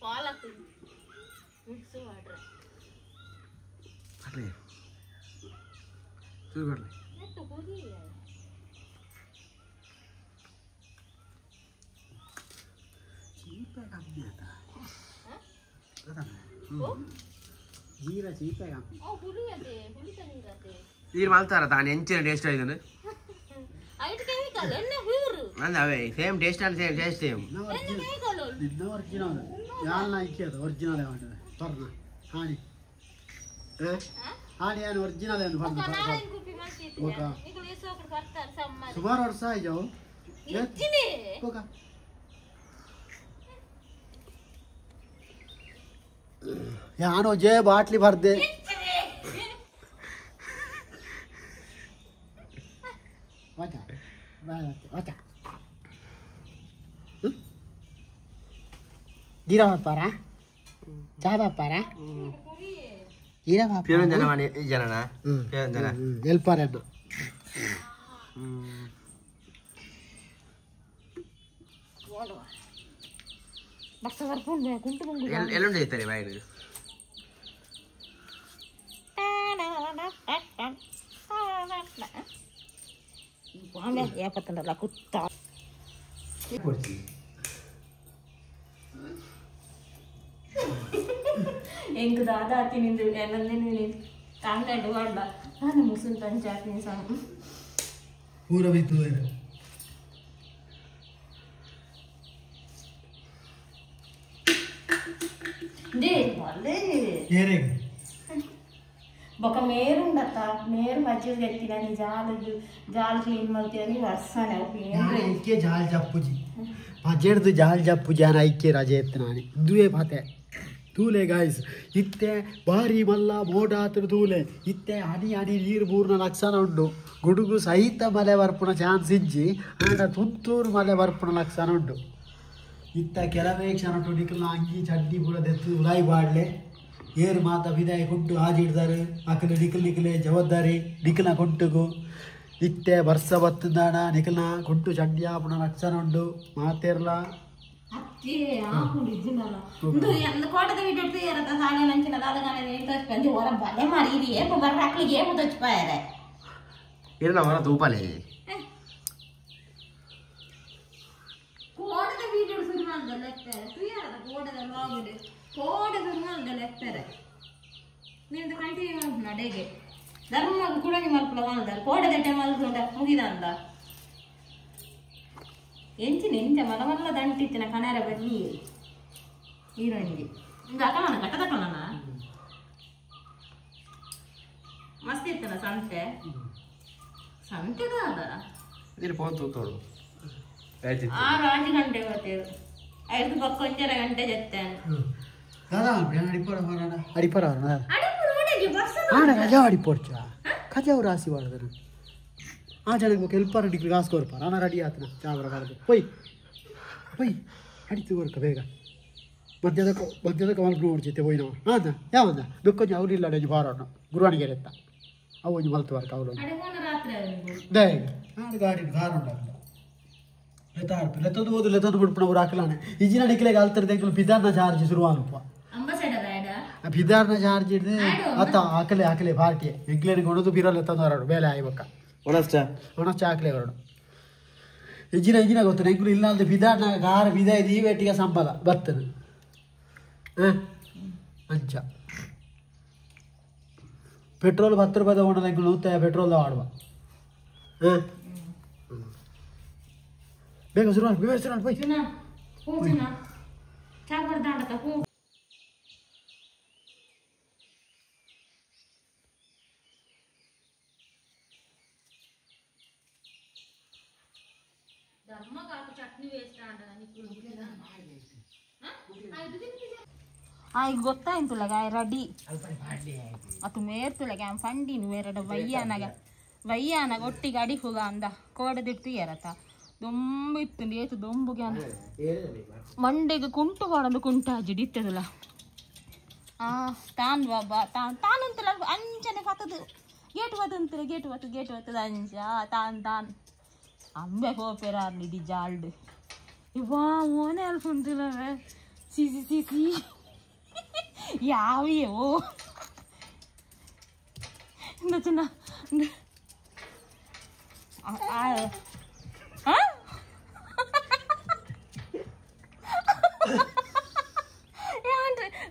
ಪಾಲಕ್ mix ಮಾಡ್ರೆ ಬರ್ಲಿ ಶುರು ಬರ್ಲಿ ಎಷ್ಟು ಕುದಿ ಚೀಪಾಗಿ ಕಮ್ಮಿ ಆಯ್ತಾ ಜೀರಾ ಚೀಪಾಗಿ ಕಮ್ಮಿ ಹುಳಿ ಅದೇ ಹುಳಿ ತಂದಿರತ್ತೆ ನೀರು ಮಾಡ್ತಾರ ತಾನು ಎಂಚಿನ ಟೇಸ್ಟ್ ಆಯ್ತು ಐದು ಕೆಮಿಕಲ್ ಎಣ್ಣೆ ಹೀರು ನಂದು ಅವೇ same taste and same taste same ನಿನ್ನ ಒರಿಜಿನಲ್ ಯಾರನ್ನ ಇಕ್ಕಿಯದು ಒರಿಜಿನಲ್ ಮಾಡಿದೆ ಬರ್ನ ಹಾನಿ ಹಾನಿ ಏನು ಒರಿಜಿನಲ್ ಏನು ಬರ್ನ ಸುಮಾರು ವರ್ಷ ಆಯ್ತು ಯಾನೋ ಜೇ ಬಾಟ್ಲಿ ಬರ್ದೆ जीरा पारा चाह पारा जीरा पियन जन माने जनना पियन जन हेल्प पारा बस वर्पून कुंटू मंगू एल्लुंडे इत्तरे बायिगे वामे यापत्तंडला कुत्ता ಎಂಗ ದಾದ ತಿನಿಂದು ಎಲ್ಲಂದಿನ ಕಾಂಟಾಕ್ಟ್ ಮಾಡ್ದ ನಾನು ಮುಸುಲ್ ತಂಚಾಕ್ತೀನಿ ಸಮ ಪೂರ ಬಿತ್ತು ದೇ ಒಳ್ಳೆ ಏರೇಗೆ ಬೊಕ ಮೇರುಂಡತ್ತ ಮೇರು ಮಜ್ಜಿಗೆ ಎತ್ತಿನ ನೀ ಜಾಲ್ ಕ್ಲೀನ್ ಮಾಡ್ತೀವಿ ವರ್ಷನೇ ಐಕ್ಯ ಜಾಲ್ ಜಪ್ಪುಜಿ ಬಜೆಟ್ದು ಜಾಲ್ ಜಪ್ಪುಜಿ ನಾನು ಐಕ್ಯ ರಜೆ ಎತ್ತು ನಾನು ಇದುವೇ ಪಾತೆ ತೂಲೆ ಗಾಯ್ಸ್ ಇತ್ತೆ ಬಾರಿ ಮಲ್ಲ ಮೋಡ ಹತ್ರ ತೂಲೆ ಇತ್ತೆ ಹನಿ ಹನಿ ನೀರು ಮೂರ್ನ ಲಕ್ಷಣ ಉಂಟು ಗುಡುಗು ಸಹಿತ ಮಳೆ ಬರ್ಪುಣ ಚಾನ್ಸ್ ಇಜ್ಜಿ ಆಂಡ ತುಂತೂರು ಮಳೆ ಬರ್ಪುಣ ಲಕ್ಷಣ ಉಂಟು ಇತ್ತ ಕೆಲವೇ ಕ್ಷಣ ನಿಖಲ್ನ ಅಂಗಿ ಚಡ್ಡಿ ಪೂರ ದೆತ್ತು ಉಲಾಯಿ ಬಾಡ್ಲೆ ಏರು ಮಾತ ವಿದಾಯ ಕೊಟ್ಟು ಹಾಜಿಡ್ದಾರೆ ಅಕಲು ನಿಖಲೆ ಜವಾಬ್ದಾರಿ ನಿಖಲ್ನ ಕೊಟ್ಟುಗು ಇತ್ತೆ ವರ್ಷ ಬತ್ತದಾಣ ನಿಖಲ್ನ ಕೊಟ್ಟು ಚಡ್ಡಿ ಆಪುಣ ಲಕ್ಷಣ ಉಂಟು ಮಾತೇರ್ಲ ಅತ್ತೆ ಆಪುಂಡಿಜ್ಜಿನಲ್ಲ ಇಂದು ಎಂದ ಕೋಟದ ವಿಡಿಯೋ ಇರತ್ತ ಸಾಲೆ ನಂಚಿನ ದಾದಗಾನ ಏಕ ಕಂಜಿ ಹೊರ ಬಲೆ ಮಾರಿ ಇದು ಏಪ ಬರ್ರಾಕ್ಲಿಗೆ ಏಪ ತಚ್ಚಪಾಯರೆ ಇರನ ಹೊರ ತೂಪಲೆ ಕೋಟದ ವಿಡಿಯೋ ಶುರು ಮಾಡ್ದ ಲೆಕ್ಕರೆ ತುಯರದ ಕೋಟದ ಲಾಗಿದೆ ಕೋಟದ ಮಾಡ್ದ ಲೆಕ್ಕರೆ ನಿಂದು ಕಂಟಿನ್ಯೂ ನಡೆಗೆ ಧರ್ಮ ಕೂಡ ಮಲ್ಪಲ ಮಾಡ್ತಾರೆ ಕೋಟದ ಟೈಮ್ ಮಲ್ಕೊಂಡ ಮುಗಿದಂದ ಎಂಚಿನ ಎಂಚ ಮಲ ಮಲ್ಲ ದಂಟಿತ್ತಿನ ಕಣರ ಬನ್ನಿ ಹೀರೋಯಿನ್ಗೆ ಹಿಂಗೆ ಹಾಕೋಣ ಕಟ್ಟ ತಕೊಳ್ಳೋಣ ಮಸ್ತ್ ಇತ್ತಲ್ಲ ಸಂತೆ ಸಂತೆದ ಅದ ಇದ್ರ ಫೋನ್ ತೂತೋಡು 6 ಗಂಟೆ ಬರ್ತೇವೆ 5 ಪಕ್ಕೊಂಚರ ಗಂಟೆ ಜತ್ತೇನೆ दादा अडिपर अडिपर रजा अडिपोर कजा राशि वाड़दर आ जन हेल्पर डिग्री रास्कोरपार आना रेडी आतना चावर पोई पोई अड़ीतु बेग मध्य मल नोड़ते पोना हाँ यावंदा दुख अवरिल बारोण गुरुवाणिगे अव मलत वर्क अव दे गाड़ी कार लेता बिड़पण हाकलाने इजिन अडिकले आलते पिदारना चार्ज शुरुवानप पिदारना चार्ज अत हाकले हाकले पार्टी एग्ले पिरल वरड़ बेले आयबक ओनस्ट हाकले वरड़ इजिन इजिन गोत एग्लू इला पिदारना कार पिदा वेटिगे संबल बर्तन अंच पेट्रोल 10 रूपाय तक 150 पेट्रोल आड़वा ಬೇಗ ಶುರು ಮಾಡಿ ಗೊತ್ತಾಯ್ತುಲಗ ರೆಡಿ ಅದು ಮೇರ್ತುಲಗ ಫಂಡಿನ ಬೇರೆ ವಯ್ಯಾನಾಗ ಒಟ್ಟಿಗೆ ಅಡಿ ಹೋಗ ಅಂದ ಕೋಡದಿಡ್ತು ಎರತ್ತ ದೊಂಬ ಇತ್ತು ಏತು ದೊಂಬುಗೆ ಅಂತ ಮಂಡೆಗೆ ಕುಂಟು ಮಾಡೋದು ಕುಂಟಾಜಿ ಇತ್ತದಲ್ಲ ತಾನ್ ಬಾಬಾ ತಾನಂತಲ್ಲ ಅಂಚನೆ ಕತ್ತದು ಗೇಟ್ ಬತ್ತಂತಾರೆ ಗೇಟ್ ಬತ್ತದ ಅಂಚ ತಾನ್ ಅಂಬೆ ಹೋಪೆರಾರ್ಲಿ ಡಿ ಜಾಲ್ಡ್ ಇವಾ ಓನೇ ಅಲ್ಪುಂತಿಲ್ಲವೇ ಸಿ ಯಾವಿಯೋ ಚಿನ್ನ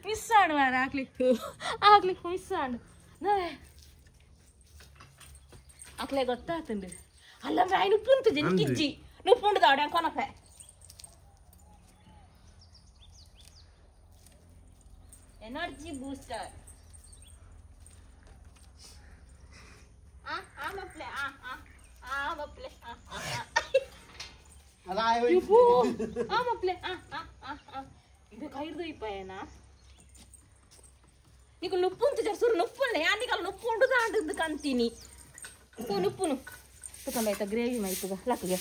മിസ്സാണ് വേറെ ആക്ലിക്ക് മിസ്സാണ് ആക്ലെ ಗೊತ್ತಾಗ್ತುಂಡು ಅಲ್ಲ ಮೈ ಉಪ್ಪುಂಟು ಜನಿಕ್ಕಿಜ್ಜಿ ಉಪ್ಪುಂಡು ದಾಡ ಕೊನಫೆ ಎನರ್ಜಿ ಬೂಸ್ಟರ್ ಮಪ್ಲೆ ಮಪ್ಲೆ ಮಪ್ಲೆ ಇದು ಕೈರ್ದು ಇಪ್ಪಯನ నీకు నొప్పి ఉంది చూడు నొప్పి ఉండే నీకు అలా నొప్పి ఉండదు అంటుంది కంతిని నొప్పును అయితే గ్రేవీ అవుతుందా లక్కగా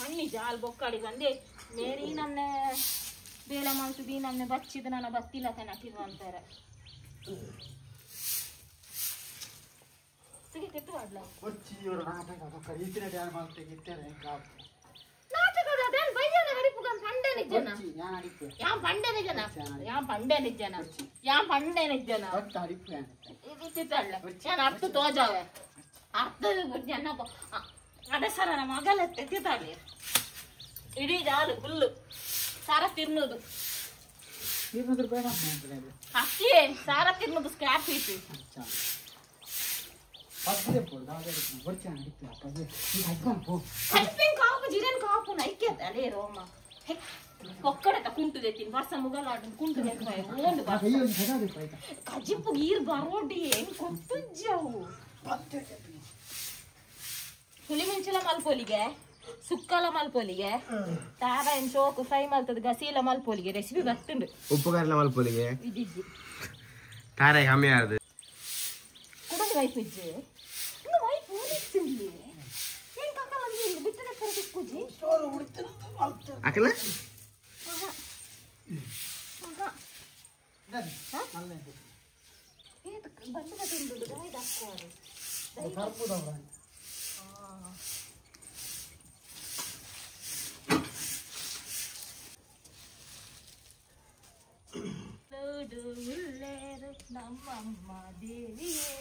ಪಣ್ಣಿ ಜಾಲ್ ಬೊಕ್ಕಾಡಿ ಬಂದೆ ಮೇರಿ ನನ್ನ ಬೇಳೆ ಮಾಡ್ತಿದ್ದಿ ನನ್ನ ಬಚ್ಚಿದ ನನ್ನ ಬತ್ತಿಲ್ಲ ಕನಕಿವ ಅಂತಾರೆ ತೆತ್ತು ಮಾಡ್ಲ ನಾಟಕದ ಅದೇನು ಬೈಯನ ಹರಿಪುಗಂ ಪಂಡೆ ನಿಜನ ಯಾಂ ಪಂಡೆ ನಿಜನ ಇದು ತಿತ್ತಲ್ಲ ನಾನು ಅರ್ಥ ತೋಜಾವೆ ಅರ್ಥದ ಜನ ಅದೇ ಸರ ನಮ್ಮ ಮಗಲತ್ತೆ ತಿತ್ತಾಳಿ ಇಡೀ ಜಾಲು ಫುಲ್ಲು ಸಾರ ತಿನ್ನೋದು ಅಕ್ಕಿ ಸಾರ ತಿನ್ನೋದು ಸ್ಕ್ರಾಪ್ ಇತ್ತು ಕಾಪು ಜಿರೇನು ಕಾಪು ನೈಕ್ಯತ ಅಲೇ ರೋಮ ಒಕ್ಕಡತ ಕುಂಟು ತೆತ್ತಿನ ವರ್ಷ ಮುಗಲಾಡು ಕುಂಟು ತೆಕ್ಕೊಂಡು ಕಜಿಪ್ಪು ಗೀರ್ ಬರೋಡಿ ಹೆಂಗ್ ಕೊತ್ತಜ್ಜವು ಹುಲಿ ಮುಂಚಿಲ ಮಲ್ಪೋಲಿಗೆ ಸುಕ್ಕಲ ಮಲ್ಪೋಲಿಗೆ ತಾರ ಏನ್ ಶೋಕು ಫ್ರೈ ಮಲ್ತದ ಗಸೀಲ ಮಲ್ಪೋಲಿಗೆ ರೆಸಿಪಿ ಬರ್ತುಂಡು ಉಪ್ಪು ಕಾರಲ ಮಲ್ಪೋಲಿಗೆ ಇದಿದ್ದು ತಾರ ಕಮ್ಮಿ ಆದ ಕುಡದು ವೈಪಿಜ್ಜೆ ಇನ್ನು ವೈಪ್ ಓದಿಸ್ತಿಂಡಿ ಏನ್ ಕಾಕಲ ಬಿಟ್ಟದ ಕರೆದು ಕೂಜಿ ಸೋರು ಉಡ್ತಿನ ಅಕಲ ಬಂದು ತಿಂದು ಗಾಯ್ದು ಹಾಕೋರು ನಮ್ಮಮ್ಮ ದೇವಿಯೇ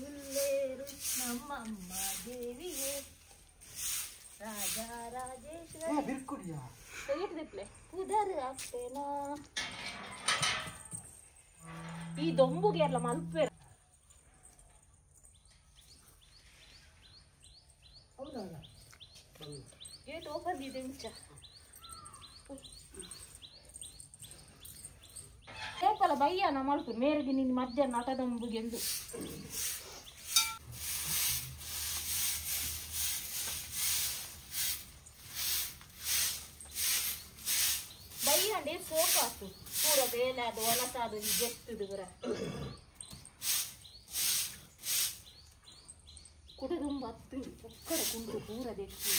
ಉಲ್ಲೇರು ನಮ್ಮಮ್ಮ ದೇವಿಯೇ ರಾಜ ರಾಜೇಶ್ವರಿ ಪುದರ್ ಆಗ್ತೇನಾ ಈ ದೊಂಬುಗೆ ಎಲ್ಲ ಮಲ್ಪೆ ಏಟು ಓಪನ್ ಇದೆ ಮುಂಚ ಏಪಲ ಬಯ್ಯನ ಮಲ್ಪು ಮೇರೆಗೆ ನಿನ್ನ ಮಧ್ಯಾಹ್ನ ನಟದೊಂಬುಗೆ ಎಂದು ಬಯ್ಯಂಡೆ ಸೋಕು ಆತು ಪೂರ ಬೇಲೆ ಅದು ಒಲಸಾದು ಗೆಟ್ಟುದು ಬರ ಕುಡದುಂಬ ಹತ್ತು ಒಕ್ಕಡ ಕುಂಟು ಪೂರ ದೆಕ್ಕು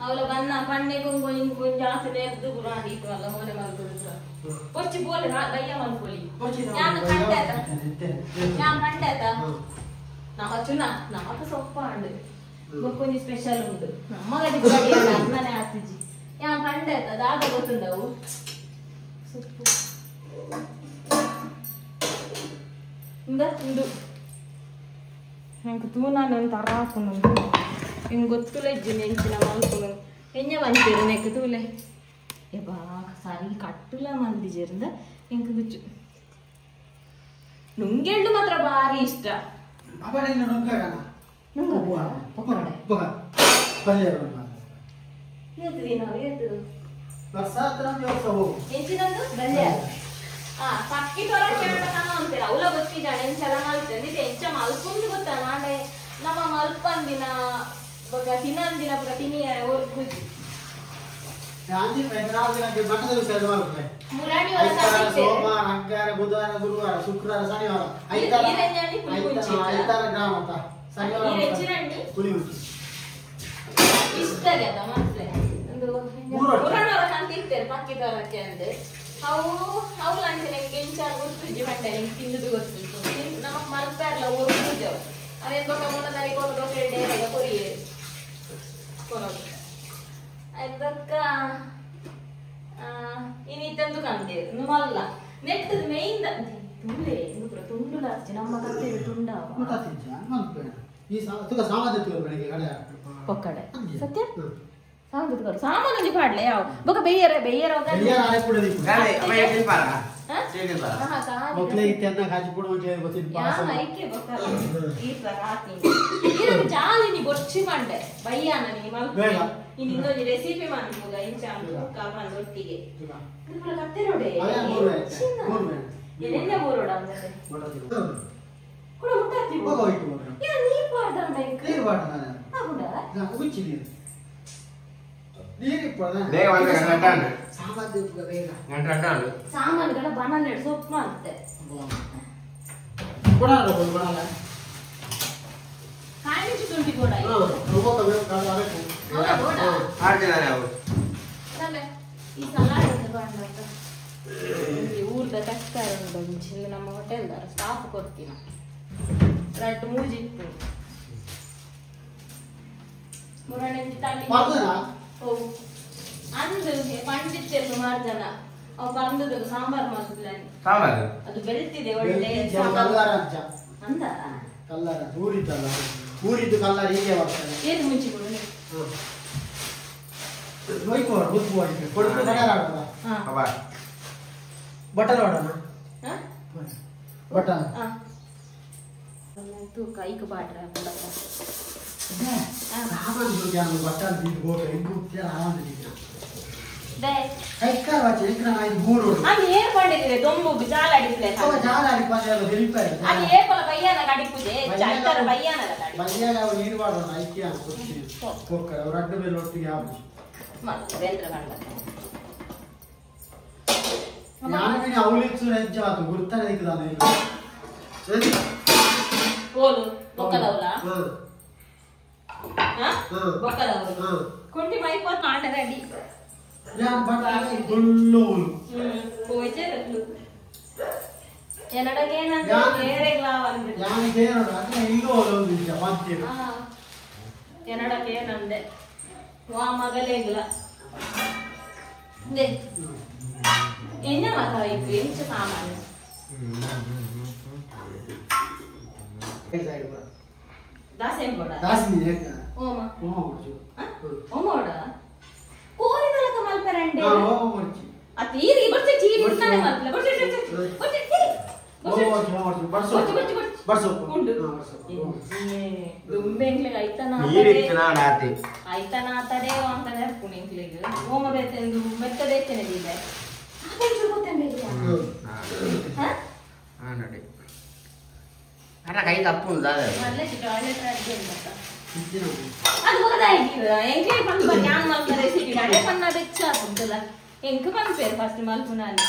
ಅವಳ ಬನ್ನ ಪಣ್ಣೆ ಕೊಂಗು ಜಾಸ್ತಿ ನೆರೆದು ಗುರಾಂಡಿತ್ತು ಅಲ್ಲ ಮನೆ ಮಲ್ಕೊಳ್ತ ಕೊಚ್ಚಿ ಬೋಲೆ ಬಯ್ಯ ಮಲ್ಕೊಳ್ಳಿ ಯಾನ್ ಕಂಡಾಯ್ತ ನಮ್ಮ ಚುನ ನಮಕ ಸೊಪ್ಪ ಅಂಡು ಕೊಂಚ ಸ್ಪೆಷಲ್ ಉಂಟು ನಮ್ಮ ಗಡಿ ಗುರಾಡಿ ಅನ್ನನೇ ಆತಿಜಿ ಯಾನ್ ಕಂಡಾಯ್ತ ದಾದ ಗೊತ್ತುಂಡವು ಸೊಪ್ಪು ಉಂಡು ನಂಗೆ ತೂನಾನಂತ ಅರಾಪುನು ಹಿಂಗೆ ಗೊತ್ತುಲ ಇಜ್ಜಿನ ಹೆಂಚಿನ ಮಲ್ಪುನು ಹೆಂಜ ಬಂತೀರು ನೆಕ್ ತೂಲೆ ಬಾ ಸರಿ ಕಟ್ಟುಲ ಮಲ್ದಿಜಿರಿಂದ ಹೆಂಗೆ ಗುಚ್ಚು ನುಂಗೆಳ್ಳು ಮಾತ್ರ ಭಾರಿ ಇಷ್ಟ ಪಕೋಡೆ ಪಲ್ಯ ಬಣ್ಣ ಹೇಳ್ತೀವಿ ನಾವು ಹೇಳ್ತೀವಿ ವರ್ಷ ಹತ್ರ ಹೋಗು ಹೆಚ್ಚಿನೊಂದು ಬಲ್ಯ ಪಕ್ಕಿ ತೊರ ಕೇಳ್ತಾನ ಅಂತೀರ ಅವಳ ಗೊತ್ತಿದ್ದಾಳೆ ಎಂಚಲ ಮಲ್ತಂದು ಇದು ಎಂಚ ಮಲ್ಕೊಂಡು ಗೊತ್ತ ನಾಳೆ ನಮ್ಮ ಮಲ್ಪಂದಿನ ತಿನ್ನಂದಿನ ತಿನಿಯರ ಓರ್ಗುಜಿ ಗಾಂಧಿ ಪೆಂದ್ರಾವಿನಕ್ಕೆ ಮಠದ ವಿಷಯ ಮಾಡ್ತಾರೆ ಮುರಾಣಿ ಸೋಮವಾರ ಮಂಗಳವಾರ ಬುಧವಾರ ಗುರುವಾರ ಶುಕ್ರವಾರ ಶನಿವಾರ ಐತಾರ ಗ್ರಾಮ ಅಂತ ಶನಿವಾರ ಪುಳಿ ಉಂಟು ಇಷ್ಟದೆ ಅದ ಮನ್ಸೆ ಒಂದು ಮುರಾಣವರ ಕಂತಿರ್ತೇನೆ ಪಕ್ಕಿ ತೊರಕ್ಕೆ ಅಂದ್ರೆ ಅವು ಅಂಚನೆ ಕೆಂಚಾರ ಗೊತ್ತಿದ್ದಿ ಬಂಡೆ ತಿನ್ನುದು ಗೊತ್ತಿತ್ತು ನಮಗ್ ಮಲ್ಪಾರಲ್ಲ ಓದಿದ್ದೇವೆ ಅದೇನ್ ಬೊಕ್ಕ 3 ತಾರೀಕು ಒಂದು ಡೇರೆಗ ಕೊರಿಯೇ ಕೊನೋದು ಅದಕ್ಕ ಇನ್ನಿತ್ತಂದು ಕಂಡೆ ಮಲ್ಲ ನೆಟ್ಟದ ಮೇಯಿಂದ ತುಂಡೆ ತುಂಡು ಲಾಸ್ತಿ ನಮ್ಮ ಕತ್ತೆ ತುಂಡ ಈ ಸಾಮಾನ್ಯ ಬೆಳಿಗ್ಗೆ ಕಡೆ ಒಕ್ಕಡೆ ಸತ್ಯ ಸಾಮಾನ್ಯ ಪಾಡ್ಲೆ ಯಾವ ಬೊಕ್ಕ ಬೇಯರ ಜಾಲಿನಿ ಬೊಚ್ಚಿ ಮಂಡೆ ಬಯ್ಯಾನ ಇನ್ನೊಂದು ರೆಸಿಪಿ ಮಾಡ್ಬೋದ ಒಟ್ಟಿಗೆ ಕತ್ತೆ ನೋಡೆ ಎಣ್ಣೆ ಬೋರೋಡ ಸಾಮಾನುಗಳ ಬನಾನೆ ಸೊಪ್ಪು ಮಾಡುತ್ತೆ ಕಾಯಿ ತುಂಟಿ ಕೂಡ ಈ ಸಲಾಡ್ ಊರ್ದ ತರ್ಕಾರಿ ಉಂಟು ನಮ್ಮ ಹೋಟೆಲ್ದಾರ ಸ್ಟಾಫ್ ಕೊಡ್ತೀನ ರಡ್ಡು ಮೂಜಿತ್ತು ಮುರಣೆಂಜಿ ತಲ್ಲಿ ಅಂದು ಪಂಡಿತ್ಯರು ಮಾರ್ಜನ ಅವ್ ಬಂದದ್ದು ಸಾಂಬಾರ್ ಮಾಡಿದ್ಲ ಅದು ಬೆಳ್ತಿದೆ ಒಳ್ಳೆ ಅಂದ ಊರಿದ್ದು ಕಲ್ಲರ್ ಹೀಗೆ ಬರ್ತದೆ ಏನು ಮುಂಚೆ ಕೊಡು ಬಟರ್ ಹೊಡೋಣ ಬಟರ್ ಕೈಕ್ ಬಾಟ್ರ ಬಟರ್ ಏನ್ ಮಾಡಿದ್ರೆ ದೊಂಬು ಜಾಲ ಅಡಿಸ್ಲೆ ಅದು ಏಪಲ ಬಯ್ಯಾನ ಕಡಿಪುದೆ ಚೈತರ ಬಯ್ಯಾನದ ನೀರು ಮಾಡೋಣ ಐಕ್ಯ ಅವ್ರ ಅಡ್ಡ ಮೇಲೆ ಒಟ್ಟಿಗೆ ಆಗುದು ಮತ್ತೆ ಬೆಂದ್ರ ಕಂಡ ನಾನು ಅವಳಿಗೆ ಹೆಜ್ಜೆ ಆತು ಗುರ್ತಾನೆ ಕೋಲು ಬೊಕ್ಕದವಳ ಬೊಕ್ಕದವಳು ಕೊಂಡಿ ಮೈಕ್ ಕಾಂಡ ರೆಡಿ ಏನಡಕೇನಂದೆ ವಾ ಮಗಲೇಗ್ಲ ಎನ್ನ ಮಾತಾಡ ಇತ್ತು ಎಂಚ ಸಾಮಾನ್ಯ ದಾಸೇನ್ ಕೊಡ ಓಮ ಓಮೋಡ ಕೋರಿ ಮಲಕ ಮಲ್ಪರಂಡೆ ಅತಿ ಈರಿ ಬರ್ತೆ ಚೀರಿ ಇರ್ತಾನೆ ಮಲ್ಪಲ ದುಂಬೆಂಗ್ಲಿಗೆ ಐತನಾತಡೆ ಅಂತ ನೆರ್ಪುಣಿಂಗ್ಲಿಗೆ ಓಮ ಬೇತೆಂದು ಮೆತ್ತದೇತೇನೆ ಇದೆ ಕೈ ತಪ್ಪು ಅದು ಹೋದಾಯ್ತು ಎಂಕೆ ಪಂಪ ಜ್ಞಾನ ಮಲ್ಕ ರೆಸಿಪಿ ಅಡೆ ಪನ್ನ ಬೆಚ್ಚ ಆಗುತ್ತಲ್ಲ ಎಂಕ ಪಂಪೇರು ಫಸ್ಟ್ ಮಲ್ಪುನಾಲಿ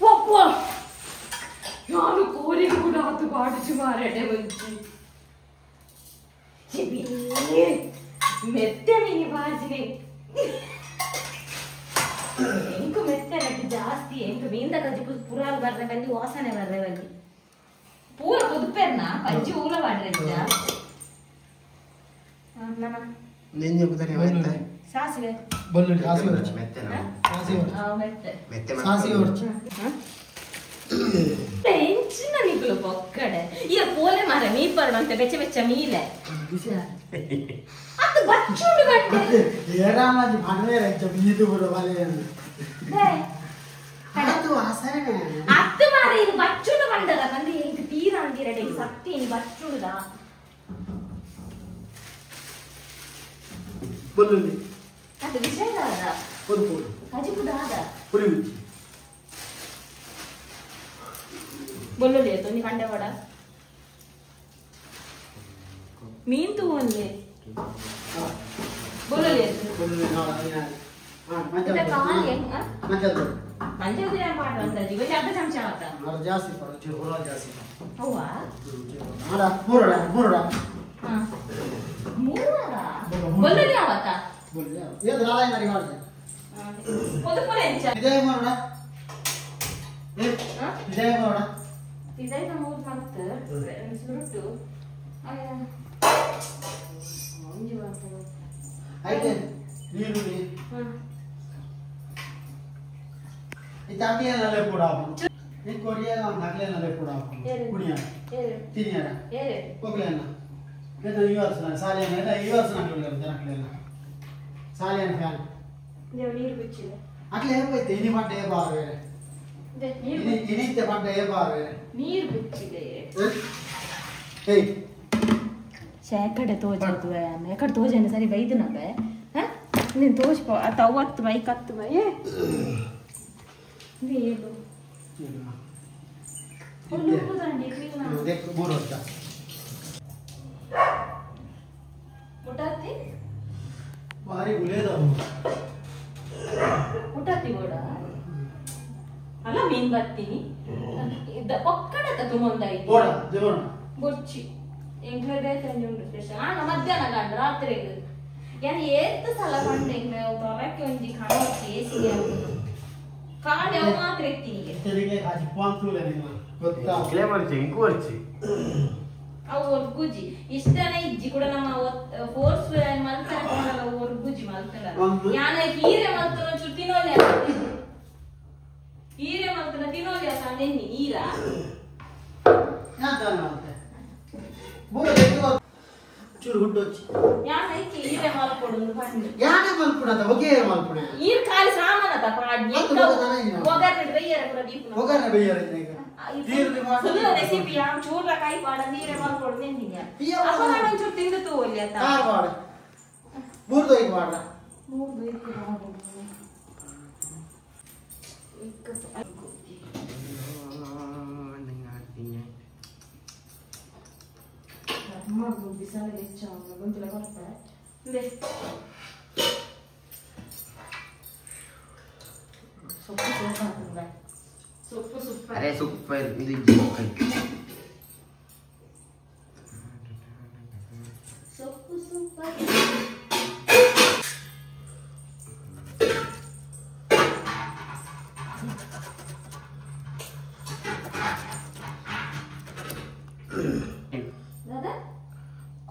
ಒಪ್ಪ ನಾನು ಕೋರಿ ಕೂಡ ಅದು ಬಾಡಿಸಿ ಮಾರಡೆ ಬಂತು ಮೆತ್ತೆ ಮೀನಿ ಬಾಜಿನಿ ಎಂಕ ಮೆತ್ತೆ ನಟ್ಟು ಜಾಸ್ತಿ ಎಂಕ ಮೀಂದ ಕಜ್ಜಿ ಪುರಾಲ್ ಬರ್ರೆ ಬಂದು ವಾಸನೆ ಬರ್ರೆ ಬಂದು ಪೂರ ಕುದುಪೆರ್ನ ಪಂಚಿ ಊಲ ಮಾಡ್ರಜ್ಜ ಸಾಸಿವೆ ಹೆಂಚಿನ ನಿಕ್ಲು ಪೊಕ್ಕಡೆ ಈಗ ಕೋಲೆ ಮಾರ ಮೀಪರ್ಣ ಅಂತ ಬೆಚ್ಚ ಬೆಚ್ಚ ಮೀಲೆ ಅದು ಬಚ್ಚುಂಡು ಗಂಟೆ ಏರಾಮಾಜಿ ಮನವೇ ರಜ್ಜ ಬೀದು ಬಿಡು ಬಲೆಯನ್ನು ಅತ್ತು ಮಾರ ಇದು ಬಚ್ಚುಂಡು ಬಂದದ ಬಂದು ಎಂಕ್ ತೀರ ಅಂದಿರಡೆ ಸತ್ತಿ ಬಚ್ಚುಂಡುದ ಬೆಳ್ಳುಳ್ಳಿ ಅದು ವಿಷಯ ಆದ ಒಂದು ಪೂಡು ಕಜಿ ಕೂಡ ಆದ ಪುರಿ ಮಿರ್ಚಿ ಬೆಳ್ಳುಳ್ಳಿ ಆಯ್ತು ಒಂದು ಕಂಡೆ ವಡ ಮೀನ್ ತಗೊಂಡೆ ಬೆಳ್ಳುಳ್ಳಿ ಆಯ್ತು ಬೆಳ್ಳುಳ್ಳಿ ಮಂಚಲ್ ಮಂಜಲ್ ಬಿರಿಯಾನಿ ಮಾಡ್ರ ಅಂತ ಇವತ್ತು ಅರ್ಧ ಚಮಚ ಆತ ಜಾಸ್ತಿ ಪಡ ಹುಳ ಜಾಸ್ತಿ ಹೌವಾ ಮೂರಡ ಬೆಳ್ಳುಳ್ಳಿ ಆವತ್ತ ಇದು ನಾಳೆ ಮಾಡಿ ಪುರ ಎಂಚ ಇದೇ ಮಾಡೋಣ ಇದೇ ಮಾಡೋಣ ಇದೈತ ಮೂರು ಮತ್ತೆ ಸುರುಟ್ಟು ಆಯ್ತು ನೀರುಳ್ಳಿ ಇದು ಅಕ್ಕಿಯಲ್ಲೇ ಕೂಡ ನೀನು ಕೊರಿಯಾಗ ಅಕ್ಕಿಯಲ್ಲೇ ಕೂಡ ಕುಣಿಯ ತಿನ್ನಿಯಾರ ಹೋಗ್ಲೇನ ಇದು ಈ ವರ್ಷ ಸಾಲಿಯನ್ನ ಈ ವರ್ಷ ಜನಕ್ಕೆಲ್ಲ ಸಾಲಿಯನ್ನ ಫ್ಯಾನ್ ನೀರು ಬಿಚ್ಚಿಲ್ಲ ಅಕ್ಲೆ ಹೇಗೋಯ್ತು ಇನಿ ಪಂಡ ಏ ಬಾರ ಬೇರೆ ಇನಿತ್ತೆ ಪಂಡ ಏ ಬಾರ ಬೇರೆ ನೀರು ಬಿಚ್ಚಿದೆ ಏಯ್ ಎಕಡೆ ತೋಜದು ಎಕಡೆ ತೋಜನ ಸರಿ ಬೈದು ನಮಗೆ ನೀನು ತೋಜ್ಪ ಅದು 90 ಬೈಕ್ 10 ಬೈ ನೀರು ಮೂರು ವರ್ಷ ಮುಟಾತಿ ಭಾರಿ ಗುಲೇದವು ಮುಟಾತಿ ಬೋಡ ಅಲ್ಲ ಮೀನ್ ಬರ್ತೀನಿ ಒಕ್ಕಡತ ತುಮೊಂದಾಯ್ತು ಬೋಡ ದೇವಣ ಬೊಚ್ಚಿ ಎಂಗ್ಲಡೆ ತಂಜಿ ಉಂಟು ಸ್ಪೆಷಲ್ ಆಗ ಮಧ್ಯಾಹ್ನ ಗಂಡ ರಾತ್ರಿಗೆ ಯಾನು ಏತ್ತು ಸಲ ಕಂಡೆ ಹೊರಕ್ಕೆ ಒಂಜಿ ಕಾಣೋಕ್ಕೆ ಏಸಿಗೆ ಕಾಡು ಯಾವ ಮಾತ್ರ ಎತ್ತೀನಿ ತೆರಿಗೆ ಹಾಕಿ ಪಾಂತೂಲೆ ನಿಮ್ಮ ಗೊತ್ತಾ ಕಿಲೇ ಮರ್ಚಿ ಇಂಕು ಮರ್ಚಿ ಅವು ಒರ್ಗುಜಿ ಇಷ್ಟನೇ ಇಜ್ಜಿ ಕೂಡ ನಮ್ಮ ಫೋರ್ಸ್ ಮಲ್ತಾರೆ ಕೊಂಡಲ್ಲ ಒರ್ಗುಜಿ ಮಲ್ತಲ್ಲ ಯಾನ ಹೀರೆ ಮಲ್ತನ ಚೂರು ತಿನ್ನೋಲೆ ಹೀರೆ ಮಲ್ತನ ತಿನ್ನೋಲೆ ಅಂತ ನೆನ್ನಿ ನೀರ ಚೂರು ಗುಡ್ಡು వచ్చి ಯಾನ ಐಕಿ ಹೀರೆ ಮಲ್ಕೊಡು ಬಂದು ಯಾನೆ ಮಲ್ಪುಡದ ಹೊಗೆ ಮಲ್ಪುಡೆ ಈರ್ ಕಾಲಿ ಸಾಮಾನತ ಪಾಡ್ನಿ ಒಗರ್ನೆ ಬೈಯರ ಕೂಡ ದೀಪನ ಹೊಗರ್ನೆ ಬೈಯರ ಈಗ ನೀರು ಮಾಡಿ ಸುಳ್ಳು ರೆಸಿಪಿ ಯಾಮ್ ಚೂರ ಕೈ ಪಾಡ ನೀರೆ ಮಲ್ಕೊಡು ನೆನ್ನಿಗೆ ಅಪ್ಪ ನಾನು ಒಂಚೂರು ತಿಂದು ತೋಲಿ ಅಂತ ಕಾರ್ ಬಾಡ ಮೂರ್ದು ಈಗ ಬಾಡ ಮೂರ್ದು ಇತ್ತು ಬಾಡು ಅಮ್ಮ ಬಿಸಾಲ ಹೆಚ್ಚು ಗೊಂದಲ ಬರ್ತಾರೆ ಸೊಪ್ಪು ಸೊಪ್ಪು ಸೊಪ್ಪು ಸೊಪ್ಪು ಅರೆ ಸೂಪರ್ ಇದು ಸೊಪ್ಪು ಸೂಪರ್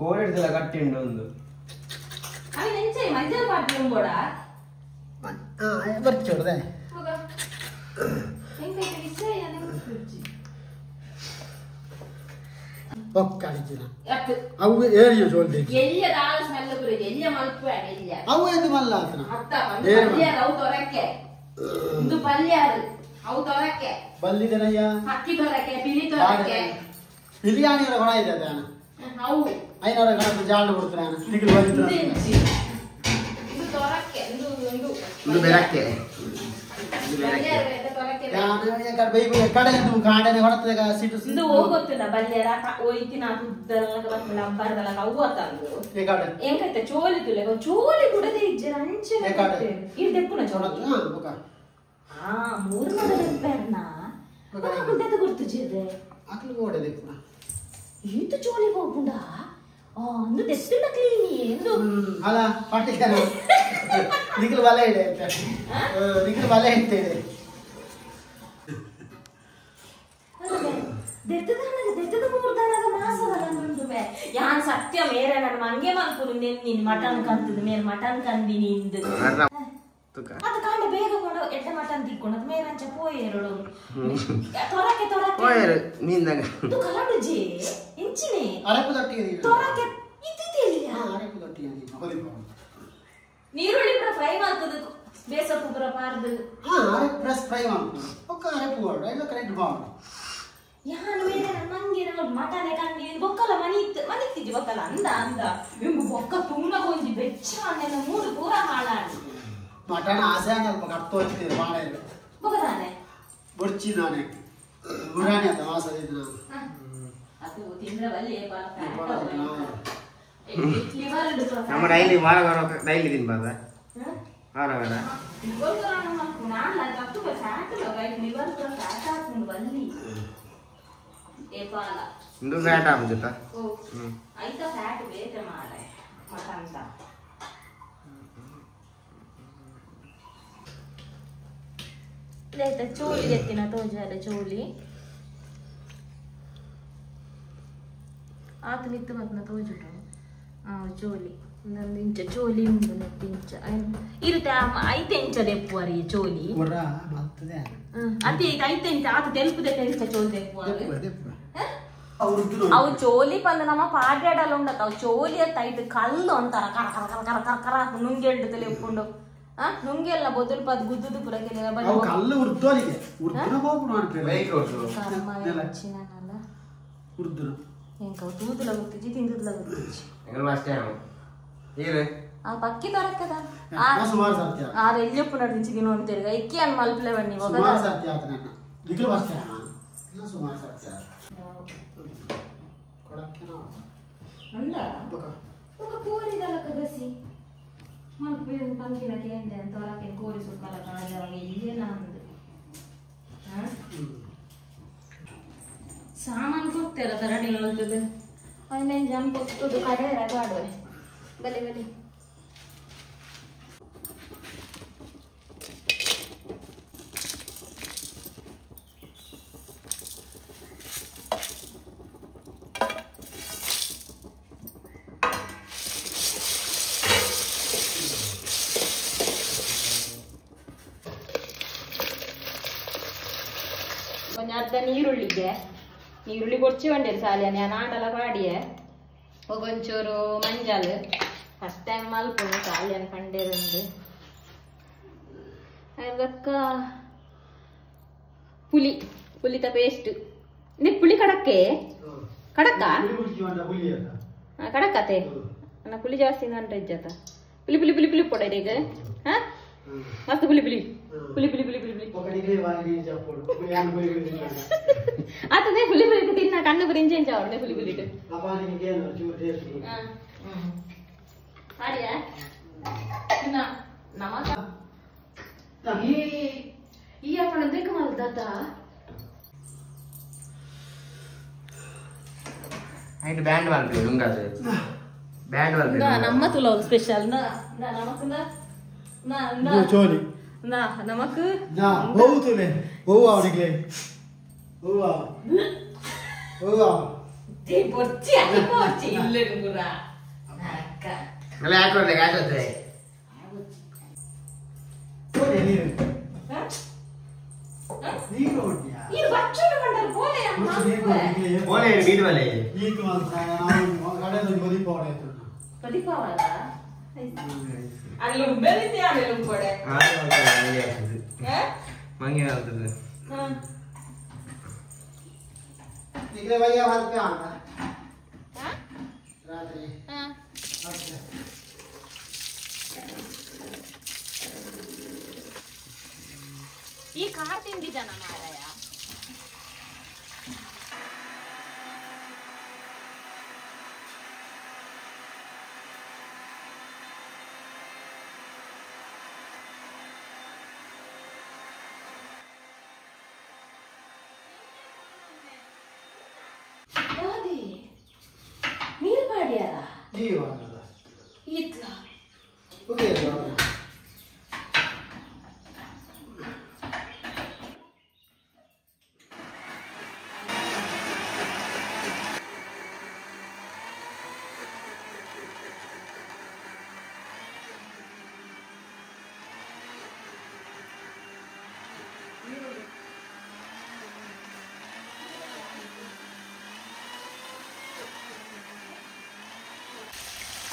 ಕೋಡಿಡ್ದಲ್ಲ ಕಟ್ಟಿಂಡು ಒಂದು ಅవి ನೆಂಚೆ ಮಂಜಲ್ ಪಾಟ್ಲು ಕೂಡ ಬರ್ಚೋಡದೆ ಹೋಗ ಎಂಕೈತೆ ವಿಷಯ ನೆಂಚಿ ಒಕ್ಕಾಡಿಜಿನ ಯಾಕೆ ಅವು ಏರಿಯೋ ಜೋಲ್ದೆ ಎಲ್ಲಿಯ ದಾಳ ಸ್ಮೆಲ್ ಬರುತ್ತೆ ಎಲ್ಲಿಯ ಮಲ್ಪುವೆ ಎಲ್ಲಿಯ ಅವು ಎಂದು ಮಲ್ಲ ಆತನ ಅತ್ತ ಪಲ್ಯ ಅವು ತೊರಕ್ಕೆ ಇದು ಪಲ್ಯ ಅವು ತೊರಕ್ಕೆ ಬಲ್ಲಿದನಯ್ಯ ಹಕ್ಕಿ ತೊರಕ್ಕೆ ಪಿಲಿ ತೊರಕ್ಕೆ ಬಿರಿಯಾನಿಯವರ ಹೊಣ ಇದೆ ಅದಾನ ಅವು ಐನವರ ಗಣಪ ಜಾಂಡು ಕೊಡ್ತಾನ ನಿಗಲು ಬಂದಿತ್ತು ಇದು ತೊರಕ್ಕೆ ಇದು ಬೆರಕ್ಕೆ ಕಡೆ ಕಾಂಡನೆ ಹೊರತದ ಸಿಟ್ಟು ಇದು ಹೋಗುತ್ತಿಲ್ಲ ಬಲ್ಯರ ಹೋಯ್ತಿನ ಉದ್ದಲ್ಲ ಲಬ್ಬರ್ದಲ್ಲ ಅವ್ವತ್ತಂದು ಎಂಕೈತೆ ಚೋಲಿ ತುಲೆ ಚೋಲಿ ಕುಡದೆ ಇಜ್ಜರ ಅಂಚೆ ಇದು ತೆಪ್ಪುನ ಚೋಲಿ ಹಾ ಮೂರು ಮದ ತೆಪ್ಪೆರ್ನ ಗುಡ್ಡದ ಗುರ್ತು ಜಿದೆ ಅಕ್ಲು ಓಡೆ ತೆಪ್ಪುನ ಈತ ಚೋಲಿ ಹೋಗುಂಡ ಅಂದು ತೆಪ್ಪಿಲ್ಲ ಕ್ಲೀನಿ ಎಂದು ಅಲ್ಲ ಪಾಟಿಕನ ನಿಗಲು ಬಲೆ ಇದೆ ನಿಗಲು ಬಲೆ ಇರ್ತೇವೆ ದೆತ್ತದ ಮೂರ್ದಾನಾಗ ಮಾಸವಲ್ಲ ಮುಂದುವೆ ಯಾನ್ ಸತ್ಯ ಮೇರೆ ನನ್ನ ಮಂಗೆ ಮಲ್ಪುದು ನಿನ್ ಮಟನ್ ಕಂತದ ಮೇರೆ ಮಟನ್ ಕಂದಿನಿ ಇಂದು ಅದು ಕಾಂಡ ಬೇಗ ಕೊಡು ಎಡ್ಡ ಮಟನ್ ತಿಕ್ಕೊಂಡು ಅದು ಮೇರೆ ಅಂಚ ಪೋಯೇರಳು ತೊರಕೆ ಪೋಯೇರು ಮೀನ್ದಾಗ ಇದು ಕಲಡುಜಿ ಇಂಚಿನಿ ಅರೆಪು ದೊಟ್ಟಿಗೆ ತೊರಕೆ ಇದ್ದಿಲ್ಲ ಅರೆಪು ದೊಟ್ಟಿಗೆ ನೀರುಳ್ಳಿ ಕೂಡ ಫ್ರೈ ಮಾಡ್ತದ ಬೇಸಪ್ಪು ಪುರ ಪಾರ್ದು ಅರೆಪು ಪ್ರೆಸ್ ಫ್ರೈ ಮಾಡ್ತು ಒಕ್ಕ ಅರೆಪು ಮಾಡು ಎಲ್ಲ ಕರೆಕ್ಟ್ ಮಾಡು ಯಾನು ಬೇರೆ ಮಂಗಿನ ಮಟನೆ ಕಂಡಿ ಬೊಕ್ಕಲ ಮನಿತ್ತಿಜ್ಜಿ ಬೊಕ್ಕಲ ಅಂದ ಇಂಗು ಬೊಕ್ಕ ತುಂಬ ಕೊಂಜಿ ಬೆಚ್ಚ ನನ್ನ ಮೂಡು ಪೂರ ಹಾಳಾಡಿ ಮಟನ್ ಆಸೆ ಸ್ವಲ್ಪ ಕಟ್ಟು ಹೋಗ್ತಿದೆ ಬಾಳೆ ಹೋಗದಾನೆ ಬೊಡ್ಚಿ ನಾನೇ ಗುರಾಣಿ ಅಂತ ಮಾಸದಿದ್ದು ನಾನು ಅದು ತಿಂದ್ರೆ ಬಲ್ಲಿ ನಮ್ಮ ಡೈಲಿ ವಾರ ಡೈಲಿ ತಿನ್ಬಾರ್ದ ವಾರ ವಾರ ಇಂದು ಫ್ಯಾಟ್ ಆಗ್ಬಿಡುತ್ತಾ ಆಯ್ತಾ ಫ್ಯಾಟ್ ಬೇರೆ ಮಾಡೆ ಮಟನ್ ಆಯ್ತಾ ಚೋಲಿ ಎತ್ತಿನ ತೋಜಾಲೆ ಚೋಲಿ ಆತ ನಿತ್ತು ಮತ್ತನ ತೋಜುಟ ಚೋಲಿ ನಂದು ಇಂಚ ಚೋಲಿ ಉಂಡು ನೆತ್ತಿ ಇಂಚ ಇರುತ್ತೆ ಐತೆ ಇಂಚ ದೆಪ್ಪುವರಿ ಚೋಲಿ ಅತಿ ಐತೆ ಇಂಚ ಆತ ತೆಲ್ಪುದೆ ಇಂಚ ಚೋಲಿ ದೆಪ್ಪುವರಿ ಅವು ಚೋಲಿ ಪಂದ ನಮ್ಮ ಪಾಡ್ಯಾಡಲ್ಲ ಉಂಡತ್ತ ಅವು ಚೋಲಿ ಅತ್ತ ಐದು ಕಲ್ಲು ಅಂತಾರ ಕರ ಕರ ಕರ ಕರ ಕರ ಕರ ನುಂಗಿ ಎಡ್ಡುತ್ತಲೆ ಉಪ್ಪುಂಡು ನುಂಗೆಲ್ಲ ಬೊದಲು ಪದ್ ಗುದ್ದುದು ಪುರ ಕಲ್ಲು ಉರ್ದೋಲಿಗೆ ಉರ್ದುನ ಹೋಗ್ಬಿಡು ಉರ್ದುನ ಎಂಕ ತೂದುಲ ಗೊತ್ತಿಜ್ಜಿ ತಿಂದುದ್ಲ ಗೊತ್ತಿಜ್ಜಿ ಆ ಪಕ್ಕಿ ದೊರಕದ ಸುಮಾರು ಸತ್ಯ ಆರ ಎಲ್ಲಿಯಪ್ಪು ನಡಿಂಚಿ ದಿನ ಅಂತೀರಿ ಇಕ್ಕಿ ಅನ್ ಮಲ್ಪಲೆ ಬನ್ನಿ ಸುಮಾರು ಸತ್ಯ ಆತನ ದಿಗ್ಲು ಬಸ್ತೆ ಸುಮಾರು ಸತ್ಯ ಕೊಡಕ್ಕಿನ ಅಂದ ఒక కోరిదలక గసి మల్పే పంకిన కేందే తోలకే కోరి సుక్కల కాజావ ఇల్లేనా అందు ಸಾಮಾನು ಕೊಡ್ತೇರ ತರಡಿ ಹೇಳ್ತದೆ ಅವನೇನು ಜಂಪ್ ಕೊಟ್ಟುದು ಕಡೆ ರಗಾಡುವೆ ಬಲೆ ಬಲೆ ಒಂದು ಅರ್ಧ ನೀರುಳ್ಳಿ ಕೊಚ್ಚಿ ಬಂಡೇರು ಸಾಲಿಯ ನಾನು ಆಡಲ ಪಾಡಿಯೆ ಒಂಚೂರು ಮಂಜಾಲ್ ಫಸ್ಟ್ ಟೈಮ್ ಮಲ್ಪುದು ಸಾಲಿಯನ್ ಪಂಡೇರುಂಡು ಅದಕ್ಕ ಪುಲಿತ ಪೇಸ್ಟ್ ನೀ ಪುಳಿ ಕಡಕ್ಕೆ ಕಡಕ್ಕ ಕಡಕತೆ ನನ್ನ ಪುಳಿ ಜಾಸ್ತಿ ಅಂದ್ರೆ ಇಜ್ಜತ ಪುಲಿ ಪುಲಿ ಪುಲಿ ಪುಲಿ ಪೊಡ ಈಗ ಹಾ ಮಸ್ತ್ ಪುಲಿ ಪುಲಿ ಪುಲಿ ಪುಲಿ ಪುಲಿ ಪುಲಿ ಪುಲಿ ಆತನೇ ಪುಲಿ ಪುಲಿ ತಿನ್ನ ಕಣ್ಣು ಬರಿಂಜೆ ಅವಳೆ ಪುಲಿ ಪುಲಿ ಹಾಡಿಯಾ ನಮಗ ಈ ಅಪ್ಪನ ದೇಕ ಮಲ್ದಾತ ಐಟ್ ಬ್ಯಾಂಡ್ ಮಾಡ್ತೀವಿ ನುಂಗಾದ್ರೆ ಬ್ಯಾಂಡ್ ಮಾಡ್ತೀವಿ ನಮ್ಮ ತುಲೋ ಸ್ಪೆಷಲ್ ನಮಕಂದ ಚೋಲಿ ನಮಕ್ ಬಹು ತುಲೆ ಬಹು ಅವನಿಗೆ ಪೊರ್ಚಿ ಪೊರ್ಚಿ ಇಲ್ಲೇ ಗುರ ನರಕ ಅಲ್ಲ ಯಾಕೋದೆ ಯಾಕೋದೆ ನೀರು ಹೊಡ್ಯಾ ಈ ಬಚ್ಚಲು ಬಂಡಲ್ ಬೋಲೆ ಬೋಲೆ ಬೀಡ್ ಬಲೆ ಈತು ಅಂತ ನಾವು ಗಡದ ಬದಿಪಾವಡ ಆಯ್ತು ಬದಿಪಾವಡ ಅಲ್ಲಿ ಬೆಳಿತೆ ಆಮೇಲೆ ಕೊಡೆ ಮಂಗೆ ಆಗ್ತದೆ ನಿಗ್ರೆ ಭಯ್ಯ ಹಾಲ್ಪೆ ಅಂತ ರಾತ್ರಿ ಈ ಕಾರ್ ತಿಂದಿದ್ದಾನ ಮಾರಾಯ ನೀರು ಪಾಡ್ಯಾರ ನೀರು ಇತ್ಲ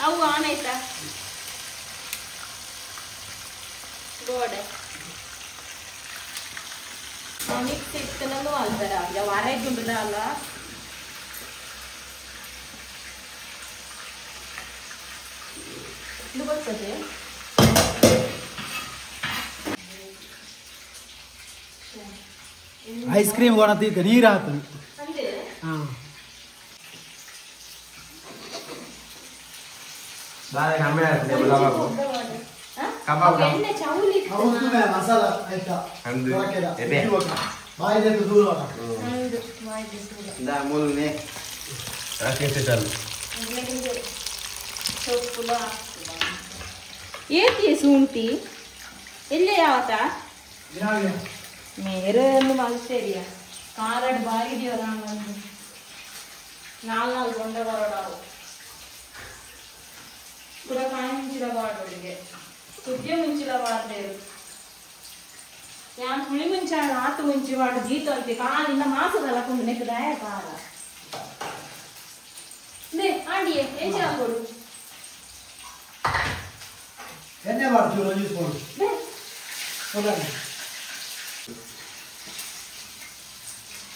ಅವು ಆನ್ ಆಯ್ತಾ ಗೋಡೆ ಮಿಕ್ಸ್ ಇತ್ತನೂ ಅಲ್ದಾರ ಈಗ ವಾರೈದುಂಡದ ಅಲ್ಲ ಇದು ಬರ್ತದೆ ಐಸ್ ಕ್ರೀಮ್ ಕೊಡತೀಗ ನೀರು ಹಾಕು ಅಂತೆ ಹಾಂ ದಾದ ಕಮ್ಮಿ ಆಗ್ತದೆ ಕಬಾಬ್ ಕಬಾಬ್ ಎಣ್ಣೆ ಚೌಲಿ ಮಸಾಲ ಆಯ್ತಾ ಅಂದು ಎದೆ ಬಾಯಿದೆ ದೂರ ಹೌದು ಮಾಡಿ ಸೂರ ದಾ ಮೂಲ್ನೆ ರಾಕೆಟ್ ಚಾಲು ಸೊಪ್ಪುಲ ಏಕೆ ಶುಂಠಿ ಎಲ್ಲಿ ಯಾವತ್ತ ಮೇರೆ ಒಂದು ಮಲ್ಸೇರಿಯ ಕಾರಡ್ ಬಾಗಿದೆಯೋ ನಾನೊಂದು ನಾಲ್ಕು ಗೊಂಡೆ ಬರೋಡಾವು ಪುರ ಕಾಯಿ ಮುಂಚಿಲ ಬಾಡೋರಿಗೆ ಸುದ್ದಿ ಮುಂಚಿಲ ಬಾರ್ದೇರು ಯಾನ್ ಹುಳಿ ಮುಂಚಾಳ ಆತು ಮುಂಚಿ ಬಾಡು ಜೀತು ಅಂತೆ ಕಾಲಿಂದ ಮಾಸದಲ್ಲ ಕೊಂಡು ನೆಕ್ಕದಾಯ ಕಾಲ ದೇ ಆಂಡಿಯೇ ಏಚೆ ಹಾಕೋಡು ಎಣ್ಣೆ ಮಾಡ್ತೀವಿ ಯೂಸ್ಕೊಂಡು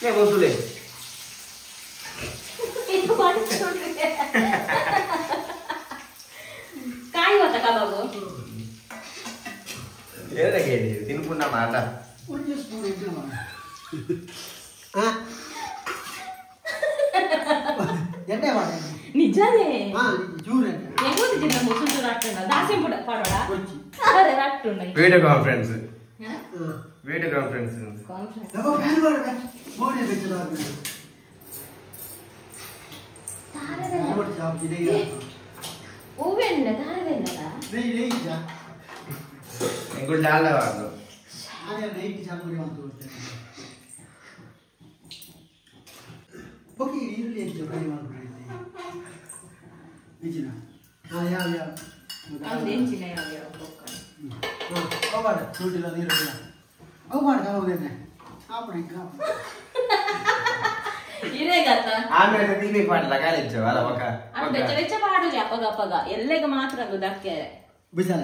ಏ ಬೋತುಲೆ ಕಾಯಿ ಹೊತ್ತ ಕಬಾಬು ಏನ ಕೇಳಿ ತಿನ್ಪುಣ್ಣ ಮಾಡ ಒಂದು ಸ್ಪೂನ್ ಎಣ್ಣೆ ಮಾಡಿ ನಿಜಾನೇ ಚೂರು ಎಣ್ಣೆ ಹೆಂಗೋದಿದ್ದ ಮುಸುಂಟು ರಾಟ್ಟ ದಾಸಿ ಪುಡ ಪಾಡೋಡ ಕೊಚ್ಚಿ ಅರೆ ರಾಟ್ಟು ವಿಡಿಯೋ ಕಾನ್ಫರೆನ್ಸ್ ವಿಡಿಯೋ ಕಾನ್ಫರೆನ್ಸ್ ನಮ್ಮ ಫ್ಯಾನ್ ಮಾಡ್ಬೇಕು ಮೋಡಿ ಬೆಚ್ಚದ ಹೂವೆಲ್ಲ ದಾರವೆಲ್ಲ ಇಂಕೊ ಜಾಲ ವಾರ್ದು ಓಕೆ ಈರುಳ್ಳಿ ಹೆಚ್ಚು ಫ್ರೈ ಮಾಡ್ಬಿಟ್ಟಿದ್ದೆ ನಿಜನ ಹಾಂ ಯಾವ ಅದು ಹೆಂಚಿನ ಯಾವ ಅವು ಮಾಡ ಶುಂಠಿಲ್ಲ ನೀರುಳ್ಳಿ ಅವು ಮಾಡ ಹೋಗಿದ್ದೆ ಇರೇ ಗತ್ತ ಆಮೇಲೆ ತಿನ್ನಿ ಪಾಡ್ಲ ಕಾಲೇಜ್ ಅಲ್ಲ ಪಕ್ಕ ಅದು ಬೆಚ್ಚ ಬೆಚ್ಚ ಪಾಡುಲಿ ಅಪ್ಪಗ ಅಪ್ಪಗ ಎಲ್ಲೆಗ ಮಾತ್ರ ಅದು ದಕ್ಕೆ ಬಿಸಾಲ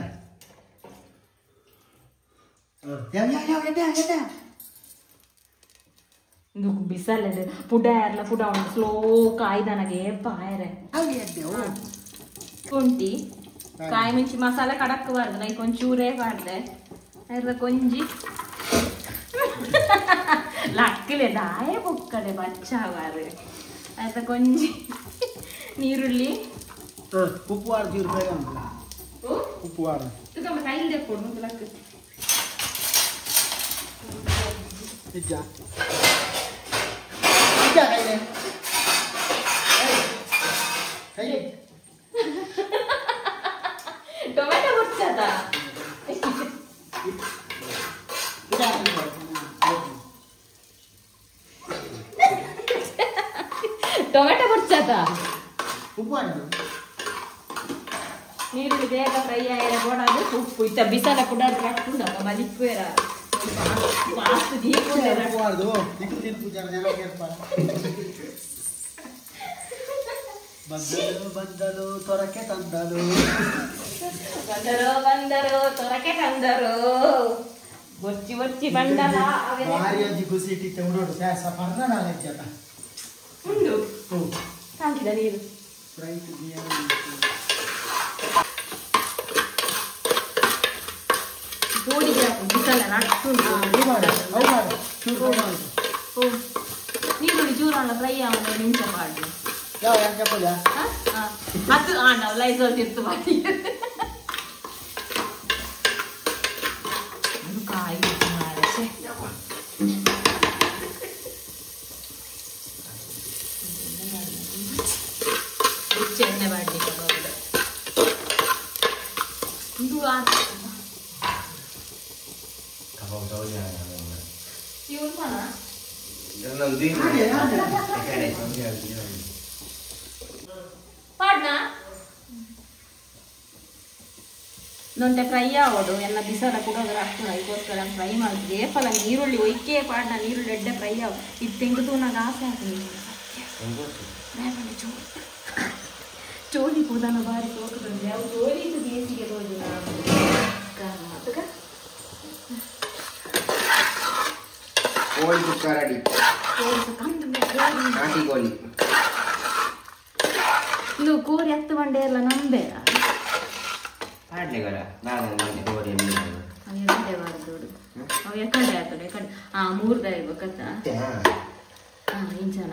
ಇದು ಬಿಸಲದೆ ಪುಡ ಯಾರ್ಲ ಪುಡ ಉಂಟು ಸ್ಲೋ ಕಾಯ್ದನಗೆ ಪಾಯರೆ ಶುಂಠಿ ಕಾಯಿ ಮುಂಚಿ ಮಸಾಲೆ ಕಡಕ್ ಬಾರ್ದು ನೈ ಕೊಂಚೂರೇ ಬಾರ್ದೆ ಅದ್ರ ಕೊಂಜಿ ಲಕ್ಕಲೆ ದಾಯ ಬುಕ್ಕಡೆ ಬಚ್ಚಾವಾರೆ ಅದ್ರ ಕೊಂಜಿ ನೀರುಳ್ಳಿ ಉಪ್ಪು ಆಡು ಚೂರು ಬೇಗ ಉಂಟು ಉಪ್ಪು ಆಡು ನಮ್ಮ ಕೈಲಿ ಕೊಡು ಲಕ್ಕ ನಿಜ ನಿಜ ಕೈಲೆ ಕೈಲೆ ಟೊಮೆಟೊ ಹುಡ್ಸದ ಟೊಮೆಟೊ ಹುಡ್ಸದ ಉಪ್ಪು ಆಡು ನೀರುಳ್ಳಿ ಬೇಗ ಫ್ರೈ ಆಯ್ರ ಕೊಡೋದು ಉಪ್ಪು ಇತ್ತ ಬಿಸಲ ಕುಡೋದು ಕಟ್ಕೊಂಡು ಮಲಿಕ್ವೇರ ಫಾಸ್ಟ್ ದೀಪುಂಡೆರ ಉಪ್ಪು ಆಡ್ದು ನಿಕ್ಕು ತಿನ್ಪು ಜನ ಜನ ಕೇಳ್ಪಾರ ಬಂದಲು ತೊರಕೆ ತಂದಲು ಬಂದರು ತೊರಕೆ ತಂದರು ಬೊಚ್ಚಿ ಬೊಚ್ಚಿ ಬಂಡಲ ಭಾರಿ ಅಜ್ಜಿ ಖುಷಿ ಇಟ್ಟಿತ್ತೆ ಉಡೋಡು ಸ್ಯಾಸ ಪರ್ನ ನಾನು ಹೆಚ್ಚಾತ ಉಂಡು ಹಾಕಿದ ನೀರು ಫ್ರೈಟ್ ಜೋಡಿಗೆ ಹಾಕು ಬಿಸಲ ನಟ್ಟುಂಟು ನೀರುಳ್ಳಿ ಚೂರನ್ನ ಫ್ರೈ ಆಗ ನಿಮಿಷ ಮಾಡಿ ಯಾವ ಯಾಕೆ ಪಲ್ಯ ಅದು ನಾವು ಲೈಸೋಲ್ ತಿರ್ತು ಮಾಡಿ ಅದು ಕಾಯಿ ಮಾರಸೆ ಎಣ್ಣೆ ಮಾಡಲಿಕ್ಕೆ ಇದು ಇವನು ಮನ ಪಾಡ್ನಾ ನೊಂತೆ ಫ್ರೈ ಆಗೋದು ಎಲ್ಲ ಬಿಸಲ ಕುಡೋದ್ರ ಅಷ್ಟು ಅದಕ್ಕೋಸ್ಕರ ಫ್ರೈ ಮಾಡಿದ್ವಿ ಫಲ ನೀರುಳ್ಳಿ ಒಯ್ಕೆ ಪಾಡ್ನ ನೀರುಳ್ಳಿ ಎಡ್ಡೆ ಫ್ರೈ ಆಗ ಇದು ತೆಂಗುದು ನಂಗೆ ಆಸೆ ಆಗ್ತದೆ ಚೋಲಿ ಕೂದನ ಬಾರಿ ಹೋಗ್ತದೆ ಅವು ಚೋಲಿ ಬೇಸಿಗೆ ಹೋಗಿ ಕರ್ನಾಟಕ ಕೋಳಿ ಸುಕ್ಕ ರೆಡಿ ನಾಟಿ ಕೋಳಿ ಇದು ಕೋರಿ ಹತ್ತು ಬಂಡೆ ಎಲ್ಲ ನಂಬೇಡ ಆಡ್ಲಿಗರ ನಾನು ಓಡಿ ಅವ ಎಕಡೆ ಬಾರ್ದೋಡು ಅವ ಎಕಡೆ ಆಗ್ತದೆ ಎಕಡೆ ಮೂರ್ದ ಇರ್ಬೇಕತ್ತ ಇಂಚನ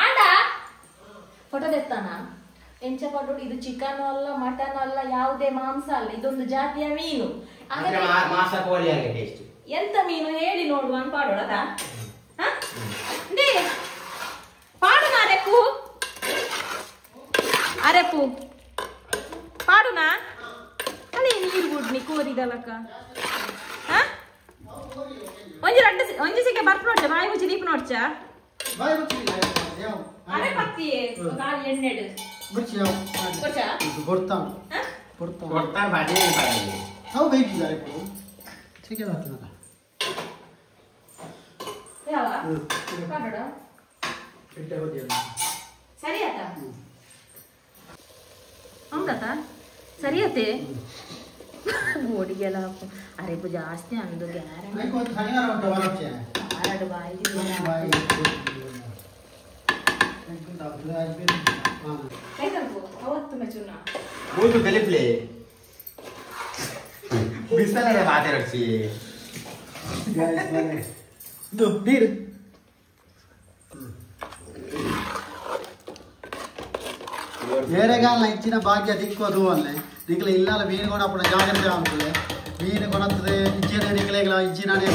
ಆಡ ಫೋಟೋ ತೆತ್ತಾನ ಎಂಚ ಫೋಟೋ ಇದು ಚಿಕನ್ ಅಲ್ಲ ಮಟನ್ ಅಲ್ಲ ಯಾವುದೇ ಮಾಂಸ ಅಲ್ಲ ಇದೊಂದು ಜಾತಿಯ ಮೀನು ಮಾಂಸ ಕೋಳಿ ಆಗಿ ಟೇಸ್ಟ್ ಎಂತ ಮೀನು ಹೇಳಿ ನೋಡುವ ಅಂತ ಪಾಡೋಡ ಪಾಡುನ ಅರೆಪ್ಪು ಅರೆಪ್ಪು ಪಾಡುನಾ ಅದೇ ನೀರು ಬಿಡ್ನಿ ಕೋರಿದಲಕ್ಕ ಒಂಜಿ ಸಿಕ್ಕ ಬರ್ಪ ನೋಡ್ಚ ಬಾಯಿ ಮುಚ್ಚಿ ದೀಪ ನೋಡ್ಚ ಅರೆ ಪತ್ತಿ ಕಾಲು ಎಣ್ಣೆಡು ಕೊಡ್ತಾನೆ ಬಾಡಿ ಅವು ಬೇಕಿದ್ದಾರೆ ಸಿಕ್ಕಿದ ಯಾವ ಪಾಡೋಡ ಸರಿ ಆತ ಹಂಗತ ಸರಿ ಆತೆ ಓಡಿಗೆಲ್ಲ ಅರೆ ಜಾಸ್ತಿ ಅಂದು ಗ್ಯಾರಂಟಿ ಬಾಯಿ ಅವತ್ತು ಮೆಚುನ ಮೂರು ಕಲಿಪ್ಲೆ ಬಿಸಲೇ ಮಾತಾಡ್ಸಿ ಇದು ನೀರು వేరేగా ఇచ్చిన భాగ్య దిక్కోదు అల్లే నీకు ఇల్లాల వీని కూడా అప్పుడు జాగ్రత్త అనుకులే వీని కొనత్తది ఇచ్చిన నీకులేగల ఇచ్చినానే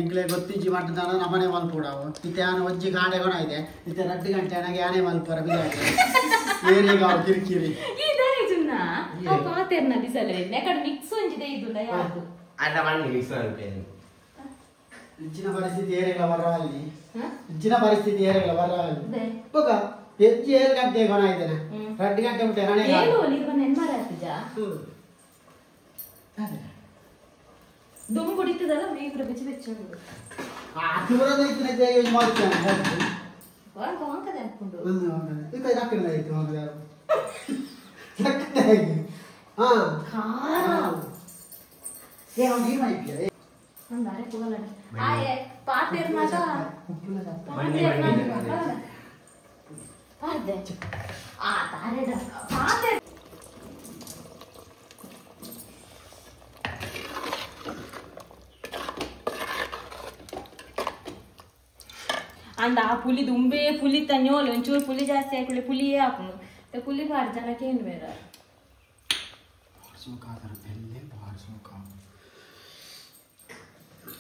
ఇంకలే ಗೊತ್ತಿಜ್ಜಿ ಮಾಡ್ತಾನ ನಮ್ಮನೆ ಮಲ್ಪೂಡಾವು ಇತ್ತೆ ಆನೆ ಒಜ್ಜಿ ಕಾಂಡೆ ಕೂಡ ಇದೆ ಇತ್ತೆ 2 ಗಂಟೆ ನನಗೆ ಆನೆ ಮಲ್ಪರ ಬಿಜಾಗೆ ಏರಿಗ ಕಿರಿಕಿರಿ ಇದಾನೆ ಜುನ್ನ ಆ ಪಾತೆರ್ನ ದಿಸಲೆ ನೆಕಡ್ ಮಿಕ್ಸ್ ಒಂಜಿದೆ ಇದುಲ್ಲ ಯಾರು ಅಣ್ಣ ಮಣ್ಣು ಮಿಕ್ಸ್ ಮಾಡ್ತೇನೆ ಇಜ್ಜಿನ ಪರಿಸ್ಥಿತಿ ಏರಿಗ ಬರವಲ್ಲಿ ಇಜ್ಜಿನ ಪರಿಸ್ಥಿತಿ ಏರಿಗ ಬರವಲ್ಲಿ ಹೋಗ ಹೆಜ್ಜೆ 7 ಗಂಟೆ ಕೊನ ಇದ್ದೇನೆ 2 ಗಂಟೆ ಬಿಟ್ಟೆ ನನಗೆ ಏನು ನೀವು ನೆನ್ಮಾರ ಆಗ್ತಿಜಾ ದುಮ್ ಕುಡಿತದಲ್ಲ ವೀಗ್ರ ಬಿಚ್ಚಿ ಬಿಚ್ಚೋದು ಆ ದೂರದ ಇದ್ರೆ ಯೂಸ್ ಮಾಡ್ತಾನೆ ವಾಂಕ ವಾಂಕದ ಹಾಕೊಂಡು ಇದು ರಾಕಡೆ ಆಯ್ತು ಹೋಗದ ಸಕ್ಕತ್ತಾಗಿ ಹಾ ಖಾರ ಏ ಅವ್ನು ಏನು ಆಯ್ತು ಅಂದಾರೆ ಕೂಗಲ್ಲ ಆಯೆ ಪಾತೆರ್ ಮಾತ ಪಾತೆ ಆ ತಾರೆಡ ಪಾತೆ ಅಂದ ಆ ಪುಲಿ ದುಂಬೆ ಪುಲಿ ತನ್ನೋಲು ಒಂಚೂರು ಪುಲಿ ಜಾಸ್ತಿ ಹಾಕೊಳ್ಳಿ ಪುಲಿಯೇ ಹಾಕೊಂಡು ಪುಲಿ ಬಾರಿ ಜನಕ್ಕೆ ಏನು ಬೇಡ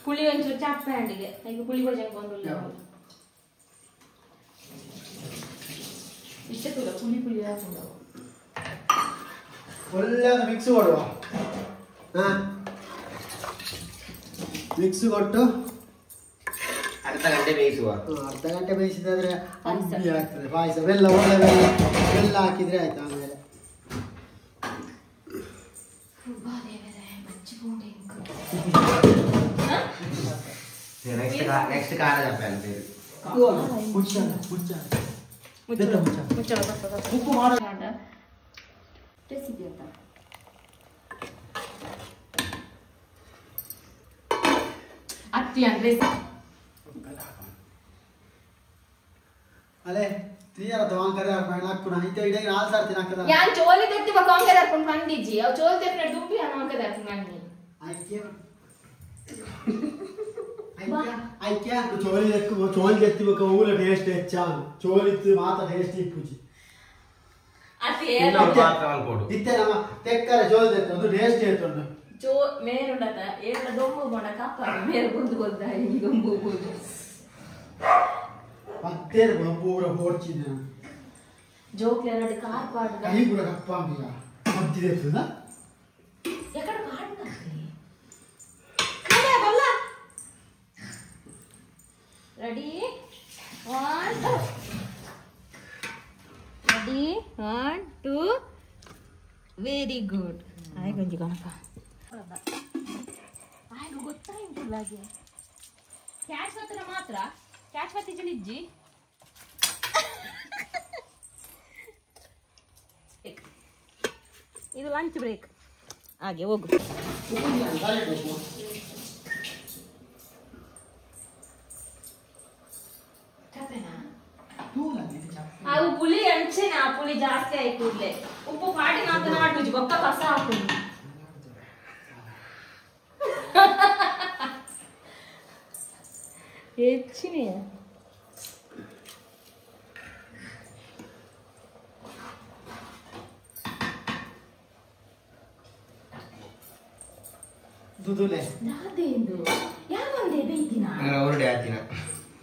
ಪುಳಿ ಒಂಚೂರು ಚಾಪೆ ಹಂಡಿಗೆ ಈಗ ಪುಳಿ ಭೋಜನ ಇಷ್ಟೇ ಕೂಡ ಪುಲಿ ಹಾಕೊಂಡು ಒಳ್ಳೆ ಮಿಕ್ಸ್ ಕೊಡುವ ಮಿಕ್ಸ್ ಕೊಟ್ಟು ಅರ್ಧ ಗಂಟೆ ಬೇಯಿಸುವ ಅರ್ಧ ಗಂಟೆ ಬೇಯಿಸಿದ್ರೆ ಅಂಬಿ ಆಗ್ತದೆ ಪಾಯಸ ಬೆಲ್ಲ ಒಳ್ಳೆ ಬೆಲ್ಲ ಹಾಕಿದ್ರೆ ಆಯ್ತು ಆಮೇಲೆ ನೆಕ್ಸ್ಟ್ ಖಾರ ಜಪ್ಪೆ ಅಂತ ಹೇಳಿ ಉಪ್ಪು ಮಾಡೋ ಅತ್ತಿ ಅಂದ್ರೆ ಅಲೆ ತೀರ ತವಾಂಕರ ಹಾಕೋಣ ಇತ್ತೆ ಇಡೀ 4 ಸರ್ತಿ ಹಾಕದ ಯಾನ್ ಚೋಲಿ ತೆತ್ತಿ ಬಕಾಂಕರ ಹಾಕೊಂಡು ಕಂಡಿಜ್ಜಿ ಅವ್ ಚೋಲಿ ತೆತ್ತಿ ದುಂಬಿ ಹಾಕದ ಹಾಕೊಂಡು ಐಕ್ಯ ಚೋಲಿ ಎಕ್ಕು ಚೋಲಿ ಎತ್ತಿಬೇಕು ಊರ ಟೇಸ್ಟ್ ಹೆಚ್ಚಾನು ಚೋಲಿತ್ತು ಮಾತ ಟೇಸ್ಟ್ ಇಪ್ಪುಜಿ ಅತಿ ಇತ್ತೆ ನಮ್ಮ ತೆಕ್ಕರ ಚೋಲಿ ಎತ್ತು ಅದು ಟೇಸ್ಟ್ ಎತ್ತುಂಡು ಚೋ ಮೇರುಂಡತ ಏಳ ದೊಂಬು ಬೋಣ ಕಪ್ಪ ಮೇರು ಗುಂದು ಗೊತ್ತ ಈ ದೊಂಬು ಬೋದು ಪತ್ತೇರು ಪೂರ ಹೋರ್ಚಿನ ಜೋಕ್ಲೆ ಎರಡು ಕಾರ್ ಪಾಡು ಕೈ ಪೂರ ಕಪ್ಪ ಅಂಬಿಗ ಮತ್ತಿದೆ ಎತ್ತುದ ಎಕಡೆ ಪಾಡು ಕಡೆ ಬಲ್ಲ ರೆಡಿ 1 ರೆಡಿ 1 2 ವೆರಿ ಗುಡ್ ಆಯ್ ಗಂಜಿ ಕಣಪ್ಪ ಆಯ್ ಗೊತ್ತಾಯ್ತು ಹಾಗೆ ಕ್ಯಾಚ್ ಮಾತ್ರ ಮಾತ್ರ ಕ್ಯಾಚ್ ಪತ್ತಿ ಜನಿಜ್ಜಿ ಇದು ಲಂಚ್ ಬ್ರೇಕ್ ಹಾಗೆ ಹೋಗು ಅದು ಪುಳಿ ಅಂಚೆನ ಪುಳಿ ಜಾಸ್ತಿ ಆಯ್ತು ಕೂಡ್ಲೆ ಉಪ್ಪು ಪಾಟಿ ಮಾತ್ರ ಮತ್ತೆ ನಾಟುಜಿ ಗೊತ್ತ ಕಸ ಹಾಕು ಹೆಚ್ಚಿನ ದುದುಲೆ ನಾದೇಂದು ಯಾವಂದೆ ಬೈತಿನ ಹೊರಡೆ ಆತಿನ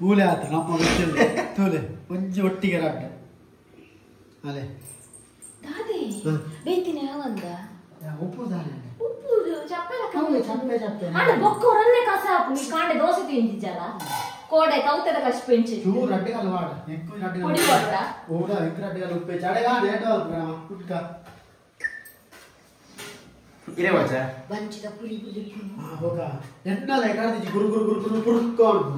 ಊಲೆ ಆತ ನಮ್ಮ ಗೊತ್ತಿಲ್ಲ ತೂಲೆ ಒಂಜಿ ಒಟ್ಟಿಗೆ ರಾಟ ಅಲೆ ದಾದೆ ಬೈತಿನ ಯಾವಂದ ಉಪ್ಪು ದಾನೆ ಉಪ್ಪು ಚಪ್ಪಲ ಚಪ್ಪೆ ಚಪ್ಪೆ ಆಡ ಬೊಕ್ಕ ರನ್ನೆ ಕಸ ಹಾಕು ನೀ ಕಾಂಡೆ ದೋಸೆ ತಿಂದಿಜ್ಜಲ್ಲ ಕೋಡೆ ಕೌತದ ಕಷ್ಟ ಪೆಂಚಿ ಚೂರು ಅಡ್ಡಿಗಲ್ಲ ಮಾಡ ನೆಕ್ಕು ಅಡ್ಡಿಗಲ್ಲ ಪುಡಿ ಕೊಡ್ರ ಓಡ ಎಂಕ್ರ ಅಡ್ಡಿಗಲ್ಲ ಉಪ್ಪೆ ಚಡೆಗಾ ನೇಟು ಅಲ್ಪ್ರಮ ಕುಟ್ಕ ಇರೇ ಮಚ್ಚ ಬಂಚಿದ ಪುಡಿ ಪುಡಿ ಹೋಗ ಎನ್ನಲ್ಲ ಎಗಾರ್ದಿಜಿ ಗುರು ಗುರು ಗುರು ಗುರು ಪುಡ್ಕೊಂಡು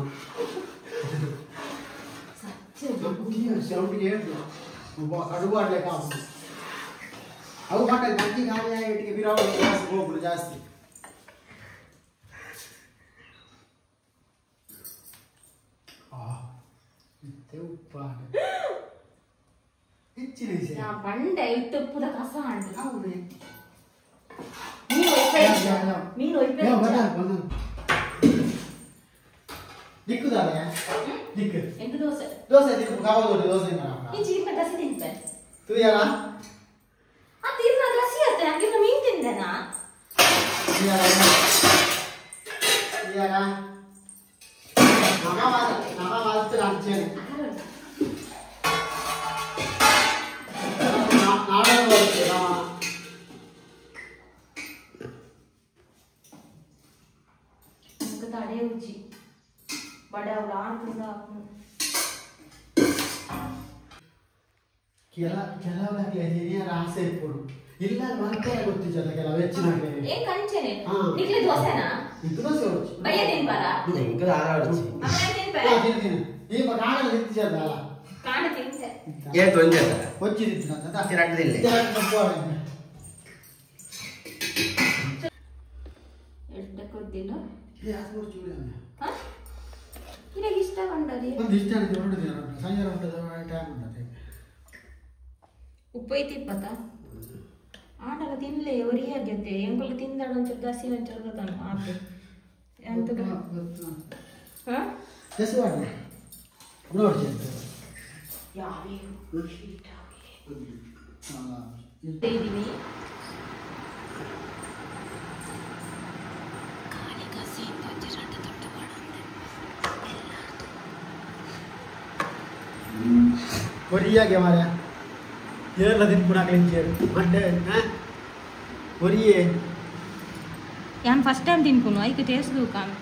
ಸೌಂಡಿಗೆ ಹೇಳ್ದು ಕಡುಬು ಆಡ್ಲಿಕ್ಕೆ ಆಗುದು ಅವು ಮಾಡ ಗಂಜಿ ಗಾಳಿ ಇಟ್ಟಿಗೆ ಬಿರಾವಳಿ ಜಾಸ್ತಿ ಹೋಗ್ಬಿಡು ಜಾಸ್ತಿ ಉಪ್ಪಾಡ ಹೆಚ್ಚಿನ ವಿಷಯ ಬಂಡೆ ಇಟ್ಟುಪ್ಪುದ ಕಸ ಹಣ್ಣು ಹೌದು ನೀನು ದಿಕ್ಕುದಾರೆ ದಿಕ್ಕು ಎಂಟು ದೋಸೆ ದೋಸೆ ದಿಕ್ಕು ಕಾವಲು ದೋಸೆ ಈ ಜೀರ್ಣ ಗಸಿ ತಿಂತೆ ತುಯ್ಯಲ್ಲ ಆ ತೀರ್ನ ಗಸಿ ಅತ್ತೆ ಹಂಗಿದ್ರೆ ಮೀನ್ ತಿಂದೆನಾ ತಡೆ ಉಜ್ಜಿ ಬಡ ಅವ್ರು ಆಡ್ಕೊಂಡ ಕೆಲವರಿಗೆ ಆಸೆ ಇಟ್ಕೊಡು ಇಲ್ಲ ಮತ್ತೆ ಗೊತ್ತಿಲ್ಲ ಕೆಲವು ಹೆಚ್ಚಿನ ಏನ್ ಕಂಚೆನೆ ನಿಕ್ಲೆ ದೋಸೆನಾ ಇದು ದೋಸೆ ಬಯ್ಯ ತಿನ್ಬಾರ ಇಂಕದ ಆರಾಡ್ಸಿ ಅಮ್ಮ ತಿನ್ಬಾರ ಈಗ ಕಾಣಲ್ಲ ನಿಂತಿದ್ದಲ್ಲ ಕಾಣ ತಿಂತೆ ಏ ತೊಂಜೆ ಕೊಚ್ಚಿ ನಿಂತಿದ್ದ ತಿರಟ್ಟದಿಲ್ಲ ಎಡ್ಡ ಕೊದ್ದಿಲ್ಲ ಒಂದು ಇವಾಗ ಇಷ್ಟ ಬಂದರಿ ಇಷ್ಟ ಹೊರಡಿದೆ ಸಂಜೆ ಹೊರಟದ ಟೈಮ್ ಉಂಟದೆ ಉಪ್ಪು ಐತಿ ಇಪ್ಪತ್ತ ಆಟಲ್ಲ ತಿನ್ಲೆ ಅವರಿಗೆ ಆಗ್ಯತೆ ಎಂಬಲ್ ತಿಂದಾಡ ಒಂಚೂರು ದಸಿ ಒಂಚೂರು ಗೊತ್ತಾನ ಆತು ಎಂತ ಎಷ್ಟು ಮಾಡಿ ನೋಡಿ ಯಾರು ಇದ್ದೀವಿ ಒರಿಯಾಗೆ ಮಾರ ಏನೆಲ್ಲ ತಿನ್ಪುಣ ಕ್ಲಿಂಚೇರು ಮಂಡೆ ಒರಿಯೇ ಯಾನ್ ಫಸ್ಟ್ ಟೈಮ್ ತಿನ್ಕೊನು ಐಕೆ ಟೇಸ್ಟ್ ದೂಕಾನ್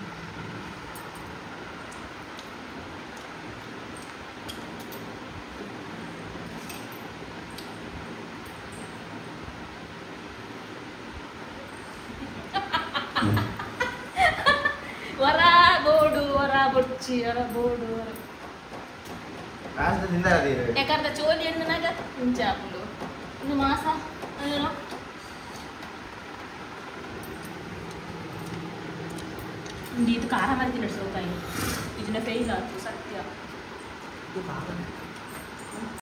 ವರ ಬೋಡು ವರ ಬೊಚ್ಚಿ ವರ ಬೋಡು ವರ ರಾಷ್ಟ್ರ ತಿಂದಾರ ಯಾಕಂದ್ರೆ ಚೋಲಿ ಎಣ್ಣನಾಗ ಮುಂಚಾಪುಲು ಇನ್ನು ಮಾಸ ಅಲ್ಲೇನೋ ಇದು ಖಾರ ಮಾಡ್ತೀನಿ ಸೋಕಾಯಿ ಇದನ್ನ ಫೇಲ್ ಆಯ್ತು ಸತ್ಯ